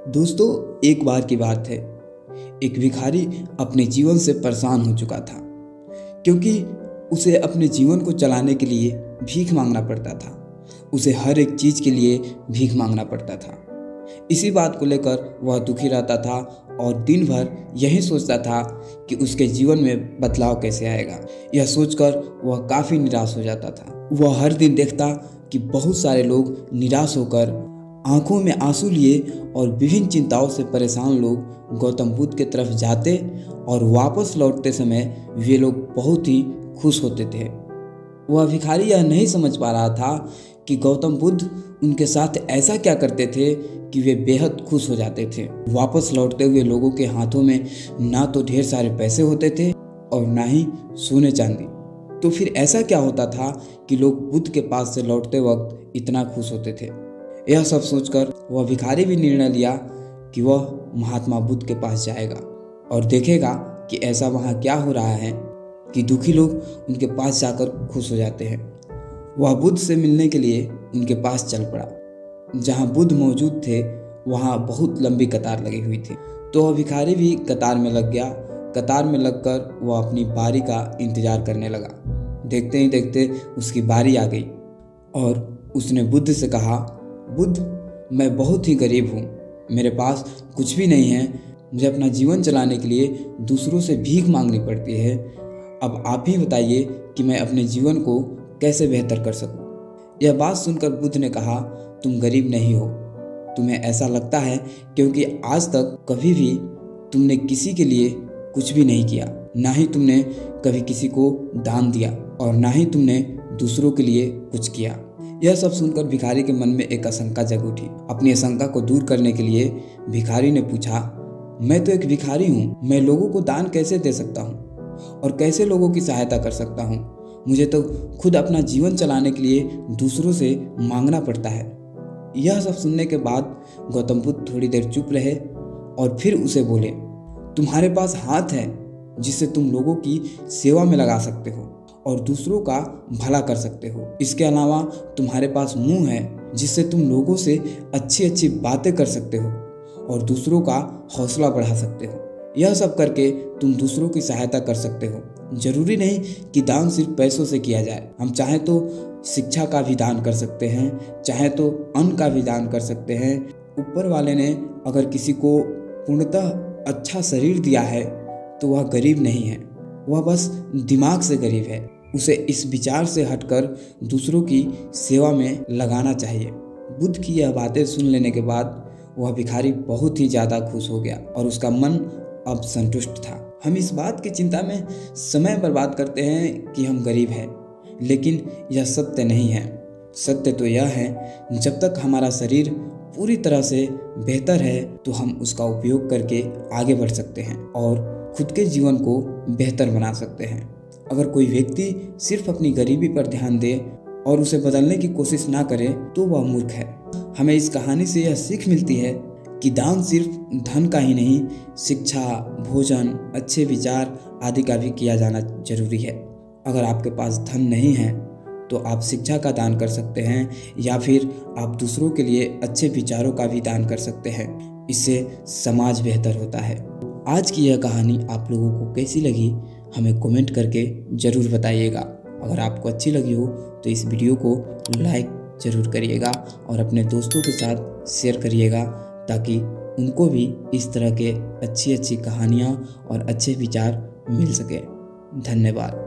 दोस्तों, एक बार की बात है। एक भिखारी अपने जीवन से परेशान हो चुका था, क्योंकि उसे अपने जीवन को चलाने के लिए भीख मांगना पड़ता था। उसे हर एक चीज़ के लिए भीख मांगना पड़ता था। इसी बात को लेकर वह दुखी रहता था और दिन भर यही सोचता था कि उसके जीवन में बदलाव कैसे आएगा। यह सोचकर वह काफ़ी निराश हो जाता था। वह हर दिन देखता कि बहुत सारे लोग निराश होकर आंखों में आंसू लिए और विभिन्न चिंताओं से परेशान लोग गौतम बुद्ध की तरफ जाते और वापस लौटते समय वे लोग बहुत ही खुश होते थे। वह भिखारी यह नहीं समझ पा रहा था कि गौतम बुद्ध उनके साथ ऐसा क्या करते थे कि वे बेहद खुश हो जाते थे। वापस लौटते हुए लोगों के हाथों में ना तो ढेर सारे पैसे होते थे और ना ही सोने चांदी। तो फिर ऐसा क्या होता था कि लोग बुद्ध के पास से लौटते वक्त इतना खुश होते थे। यह सब सोचकर वह भिखारी भी निर्णय लिया कि वह महात्मा बुद्ध के पास जाएगा और देखेगा कि ऐसा वहाँ क्या हो रहा है कि दुखी लोग उनके पास जाकर खुश हो जाते हैं। वह बुद्ध से मिलने के लिए उनके पास चल पड़ा। जहाँ बुद्ध मौजूद थे वहाँ बहुत लंबी कतार लगी हुई थी। तो वह भिखारी भी कतार में लग गया। कतार में लगकर वह अपनी बारी का इंतजार करने लगा। देखते ही देखते उसकी बारी आ गई और उसने बुद्ध से कहा, बुद्ध, मैं बहुत ही गरीब हूँ, मेरे पास कुछ भी नहीं है। मुझे अपना जीवन चलाने के लिए दूसरों से भीख मांगनी पड़ती है। अब आप ही बताइए कि मैं अपने जीवन को कैसे बेहतर कर सकूँ। यह बात सुनकर बुद्ध ने कहा, तुम गरीब नहीं हो, तुम्हें ऐसा लगता है क्योंकि आज तक कभी भी तुमने किसी के लिए कुछ भी नहीं किया, ना ही तुमने कभी किसी को दान दिया और ना ही तुमने दूसरों के लिए कुछ किया। यह सब सुनकर भिखारी के मन में एक आशंका जग उठी। अपनी आशंका को दूर करने के लिए भिखारी ने पूछा, मैं तो एक भिखारी हूँ, मैं लोगों को दान कैसे दे सकता हूँ और कैसे लोगों की सहायता कर सकता हूँ। मुझे तो खुद अपना जीवन चलाने के लिए दूसरों से मांगना पड़ता है। यह सब सुनने के बाद गौतम बुद्ध थोड़ी देर चुप रहे और फिर उसे बोले, तुम्हारे पास हाथ है जिससे तुम लोगों की सेवा में लगा सकते हो और दूसरों का भला कर सकते हो। इसके अलावा तुम्हारे पास मुंह है जिससे तुम लोगों से अच्छी अच्छी बातें कर सकते हो और दूसरों का हौसला बढ़ा सकते हो। यह सब करके तुम दूसरों की सहायता कर सकते हो। जरूरी नहीं कि दान सिर्फ पैसों से किया जाए। हम चाहे तो शिक्षा का भी दान कर सकते हैं, चाहे तो अन्न का भी दान कर सकते हैं। ऊपर वाले ने अगर किसी को पूर्णतः अच्छा शरीर दिया है तो वह गरीब नहीं है, वह बस दिमाग से गरीब है। उसे इस विचार से हटकर दूसरों की सेवा में लगाना चाहिए। बुद्ध की यह बातें सुन लेने के बाद वह भिखारी बहुत ही ज़्यादा खुश हो गया और उसका मन अब संतुष्ट था। हम इस बात की चिंता में समय बर्बाद करते हैं कि हम गरीब हैं, लेकिन यह सत्य नहीं है। सत्य तो यह है, जब तक हमारा शरीर पूरी तरह से बेहतर है तो हम उसका उपयोग करके आगे बढ़ सकते हैं और खुद के जीवन को बेहतर बना सकते हैं। अगर कोई व्यक्ति सिर्फ अपनी गरीबी पर ध्यान दे और उसे बदलने की कोशिश ना करे तो वह मूर्ख है। हमें इस कहानी से यह सीख मिलती है कि दान सिर्फ धन का ही नहीं, शिक्षा, भोजन, अच्छे विचार आदि का भी किया जाना जरूरी है। अगर आपके पास धन नहीं है तो आप शिक्षा का दान कर सकते हैं या फिर आप दूसरों के लिए अच्छे विचारों का भी दान कर सकते हैं। इससे समाज बेहतर होता है। आज की यह कहानी आप लोगों को कैसी लगी हमें कमेंट करके ज़रूर बताइएगा। अगर आपको अच्छी लगी हो तो इस वीडियो को लाइक ज़रूर करिएगा और अपने दोस्तों के साथ शेयर करिएगा ताकि उनको भी इस तरह के अच्छी अच्छी कहानियाँ और अच्छे विचार मिल सके। धन्यवाद।